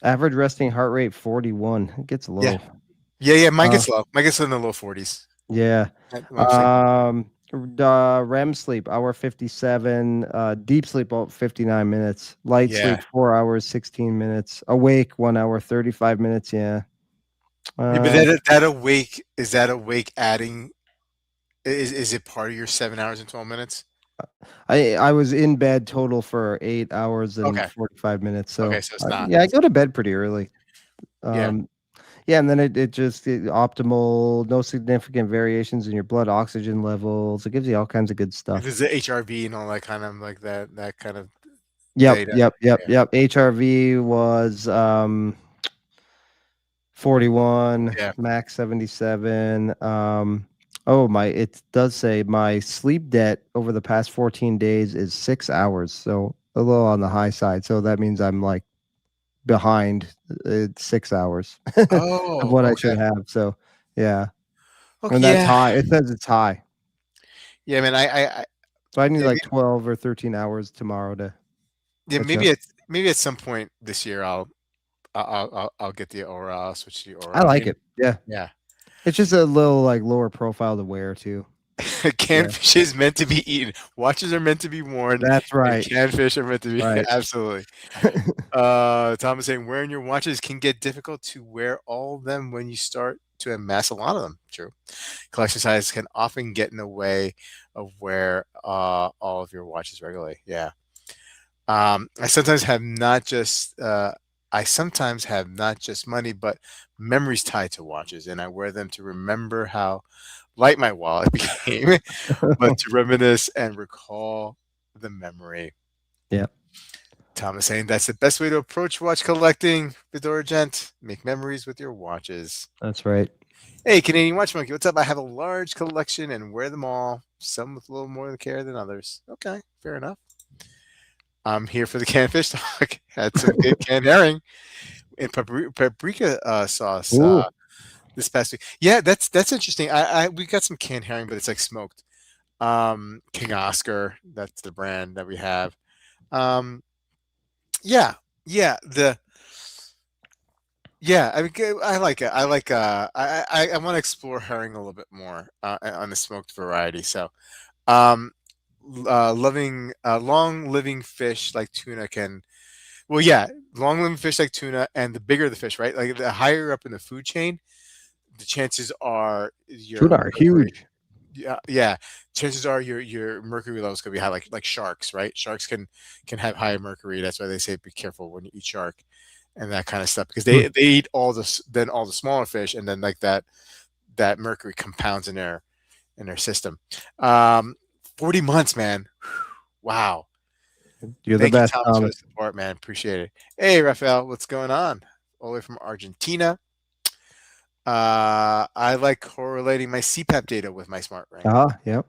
Average resting heart rate 41. It gets Yeah, low. yeah, yeah. Mine Uh, gets low. Mine gets in the low 40s. yeah. I'm saying, REM sleep hour 57. Deep sleep 59 minutes. Light yeah. sleep 4 hours 16 minutes. Awake 1 hour 35 minutes. Yeah. Yeah, but Uh, that awake is that awake adding is it part of your 7 hours and 12 minutes? I was in bed total for 8 hours and Okay, 45 minutes. okay, So so it's not. yeah, I go to bed pretty early. Yeah. Um, yeah, and then optimal, no significant variations in your blood oxygen levels. It gives you all kinds of good stuff. There's the HRV and all that kind of like that kind of Yep, data. yep, yep, Yeah, yep. HRV was 41, yeah. max 77. Oh my, it does say my sleep debt over the past 14 days is 6 hours. So a little on the high side. So that means I'm like behind 6 hours of Oh, what I okay. should have. So yeah. Okay, And that's yeah, high. It says it's high. yeah, man. So I need Yeah, like 12 or 13 hours tomorrow to yeah, catch up. maybe at some point this year I'll get the Aura. I'll switch to the Aura. I I like mean, it. Yeah. yeah. It's just a little like lower profile to wear too. Canned Yeah. fish is meant to be eaten. Watches are meant to be worn, That's and right. canned fish are meant to be Right. absolutely. Tom is saying wearing your watches can get difficult to wear all of them when you start to amass a lot of them. True. Collection size can often get in the way of wear all of your watches regularly. Yeah. I sometimes have not just I sometimes have not just money, but memories tied to watches, and I wear them to remember how light my wallet became, but to reminisce and recall the memory. Yeah, Tom is saying that's the best way to approach watch collecting, Fedora Gent. Make memories with your watches. that's right. Hey, Canadian Watch Monkey, what's up? I have a large collection and wear them all, some with a little more care than others. Okay, fair enough. I'm here for the canned fish talk. Had some good canned herring and paprika sauce Ooh, this past week. Yeah, that's interesting. I we got some canned herring, but it's like smoked. King Oscar, that's the brand that we have. Um, yeah, yeah, I mean, I like it. I like I want to explore herring a little bit more on the smoked variety. So, um, loving long living fish like tuna can. Well, yeah, long living fish like tuna, and the bigger the fish, right? Like the higher up in the food chain, the chances are tuna your are mercury. huge. Yeah, yeah. Chances are your mercury levels could be high, like sharks, right? Sharks can have high mercury. That's why they say be careful when you eat shark and that kind of stuff because Hmm. they eat then all the smaller fish and then like that mercury compounds in their system. Um, 40 months, man. Wow. You're the Thank you, best, Thomas, for Thomas. the support, man. Appreciate it. Hey, Rafael, what's going on? All the way from Argentina. I like correlating my CPAP data with my smart ring. Yep.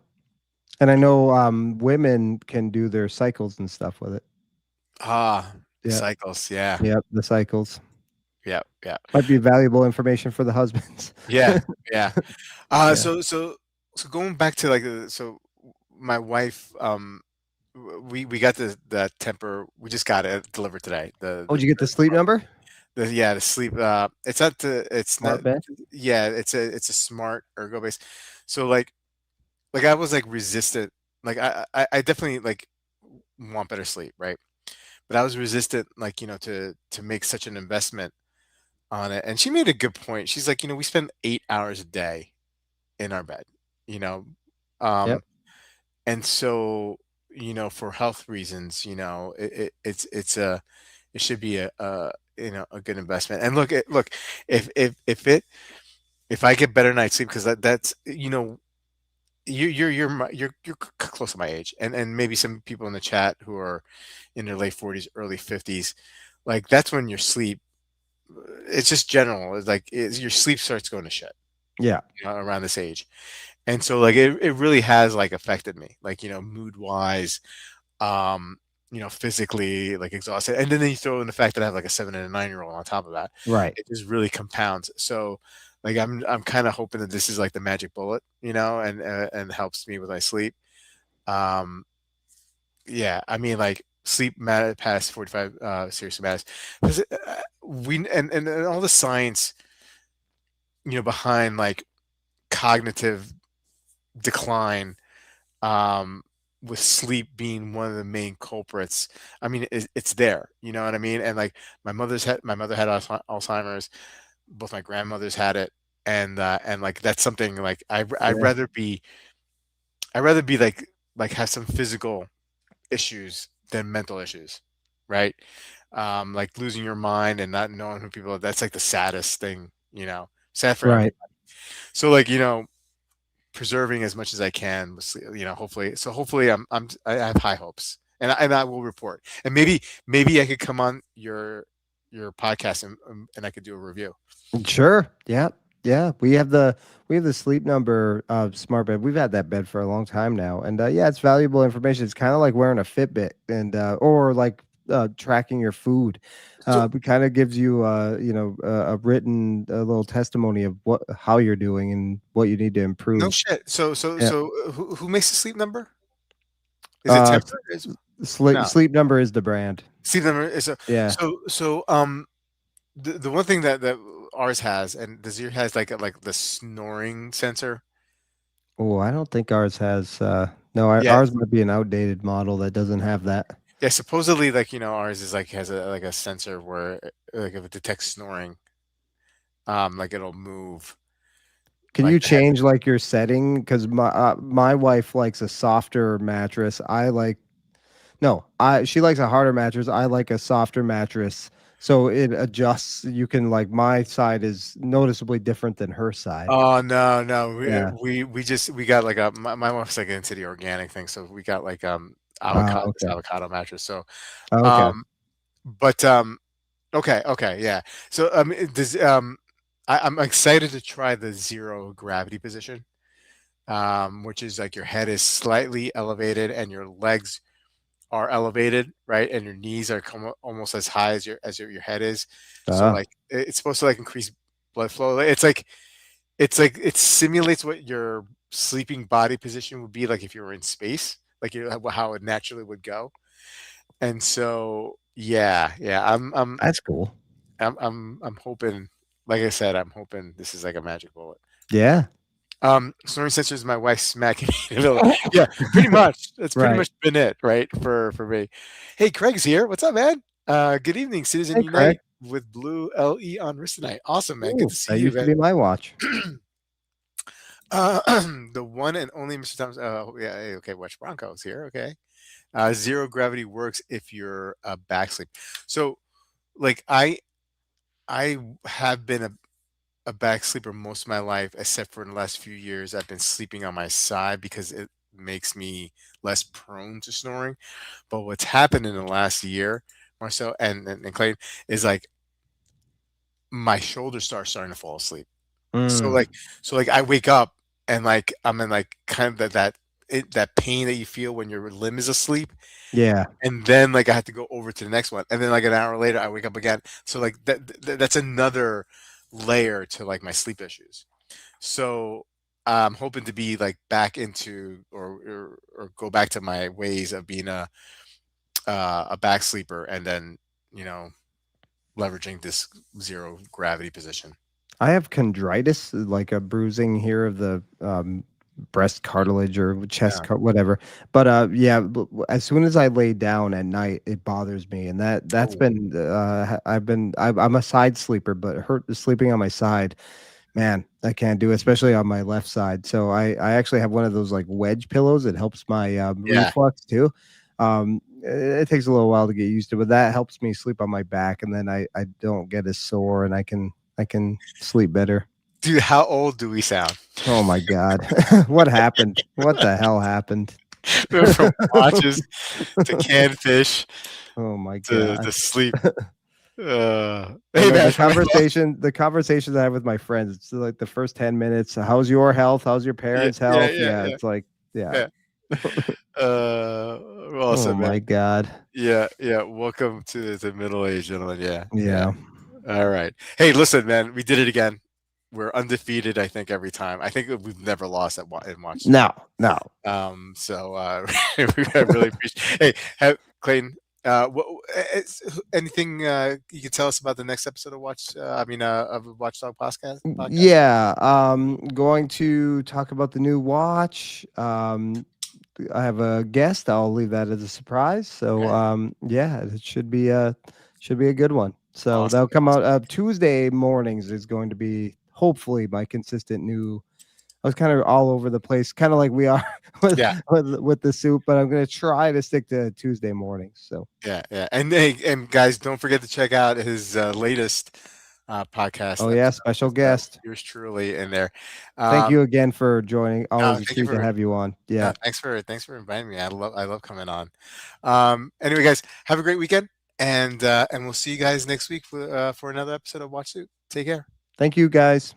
And I know women can do their cycles and stuff with it. The Yeah. cycles. Yeah. Yep. The cycles Yeah. Yeah. might be valuable information for the husbands. Yeah. Yeah. Yeah. So going back to like so my wife we got the temper we just got it delivered today. Oh, did you get the sleep number? The sleep it's not Smart bed. yeah, it's a smart ergo base. So like I was like resistant. Like I definitely like want better sleep, right? But I was resistant like, to make such an investment on it. And she made a good point. She's like, we spend 8 hours a day in our bed, you know. Yep. Um and so, for health reasons, it should be a good investment. And look, if I get better night's sleep because that's you're close to my age, and maybe some people in the chat who are in their late 40s, early 50s, like that's when your sleep, it's just general, it's like your sleep starts going to shit, Yeah. around this age, and so like it really has like affected me, like mood wise, um, physically like exhausted. And then you throw in the fact that I have like a 7 and a 9-year-old on top of that. Right. It just really compounds. So like I'm kind of hoping that this is like the magic bullet, and helps me with my sleep. Um, yeah, I mean, like sleep matter past 45 seriously matters because we and all the science, behind like cognitive decline, um, with sleep being one of the main culprits. I mean, it's there, you know what I mean? And like my mother had Alzheimer's, both my grandmothers had it, and like that's something like Yeah. I'd rather be like have some physical issues than mental issues, right? Like losing your mind and not knowing who people are, that's like the saddest thing, sad for everybody. Right. So like, preserving as much as I can, hopefully I have high hopes and I will report. And maybe I could come on your podcast and I could do a review. Sure. Yeah. Yeah. We have the Sleep Number smart bed. We've had that bed for a long time now, and yeah, it's valuable information. It's kind of like wearing a Fitbit, and or like tracking your food. So It kind of gives you a written little testimony of what how you're doing and what you need to no improve. shit. Yeah. Who makes the sleep number? Is it Uh, Tempur? No. Sleep Number is the brand. Sleep number is Yeah. the one thing that ours has, and does yours has like the snoring sensor? Oh, I don't think ours has. No, Yeah, ours might be an outdated model that doesn't have that. yeah. Supposedly, like ours is like has a sensor where like if it detects snoring, like it'll move Can like you the head. change like your setting? Because my wife likes a softer mattress. I like no, I she likes a harder mattress. I like a softer mattress. So it adjusts. You can like my side is noticeably different than her side. Oh no, no. Yeah. We got like my wife's like into the organic thing, so we got like Okay. avocado mattress. So Okay. um, but okay, okay, yeah. So I'm excited to try the zero gravity position, which is like your head is slightly elevated and your legs are elevated, right? And your knees are almost as high as your head is. So Ah, like it's supposed to like increase blood flow. It's like it simulates what your sleeping body position would be like if you were in space, like how it naturally would go. And so yeah, yeah, that's cool. I'm hoping, like I said, I'm hoping this is like a magic bullet. Yeah. Snoring sensor is my wife smacking me in the middle. Yeah, pretty much. That's pretty Right. much been it, right? For me. Hey, Craig's here. What's up, man? Good evening, Citizen Hey, Craig. Unite with Blue LE on wrist tonight. Awesome, man. Good Ooh, to see that you, used to man. be my watch. uh, the one and only Mr. Thomas. Yeah, hey, okay. Watch Broncos here. Okay. Zero gravity works if you're a back sleep. So, like, I have been a back sleeper most of my life, except for in the last few years, I've been sleeping on my side because it makes me less prone to snoring. But what's happened in the last year, Marcel and Clayton, is like my shoulders starting to fall asleep. So Mm, like I wake up and like I'm in like kind of that pain that you feel when your limb is asleep, yeah. and then like I have to go over to the next one, and then like an hour later I wake up again. So like that's another layer to like my sleep issues. So I'm hoping to be like back into or go back to my ways of being a back sleeper, and then you know leveraging this zero gravity position. I have chondritis, like a bruising here of the breast cartilage or Yeah. whatever. But yeah, as soon as I lay down at night, it bothers me, and that's Oh, been I'm a side sleeper, but hurt sleeping on my side, man, I can't do it, especially on my left side. So I actually have one of those like wedge pillows. It helps my yeah. reflux too. It takes a little while to get used to, but that helps me sleep on my back, and then I don't get as sore, and I can sleep better. Dude, how old do we sound? Oh my god. What happened? What the hell happened? From watches to canned fish Oh my to god. sleep. I Hey know man, the conversations I have with my friends, it's like the first 10 minutes, how's your health? How's your yeah, parents' yeah, health? yeah, Yeah, yeah, it's like, yeah. yeah. Uh, Oh Awesome, man. my God. Yeah, yeah. Welcome to the middle age, gentlemen. Yeah, yeah. Yeah. All right. Hey, listen, man. We did it again. We're undefeated. I think every time. I think that we've never lost in Watch Two. No, no. So I really appreciate. Hey, Clayton. Anything you can tell us about the next episode of Watchdog podcast? Yeah. Going to talk about the new watch. I have a guest. I'll leave that as a surprise. So Okay. yeah, it should be a good one. So Awesome. that'll come out Awesome. Tuesday mornings is going to be hopefully my consistent new. I was kind of all over the place, kind of like we are with, Yeah. with the soup, but I'm going to try to stick to Tuesday mornings. So Yeah. Yeah. And hey, and guys, don't forget to check out his latest podcast oh yeah, episode special with guest. yours truly in there. Thank Um, you again for joining. Always a Thank you treat to for have you on. Yeah. thanks for inviting me. I love coming on. Anyway, guys, have a great weekend, and we'll see you guys next week for another episode of Watch Suit. Take care. Thank you guys.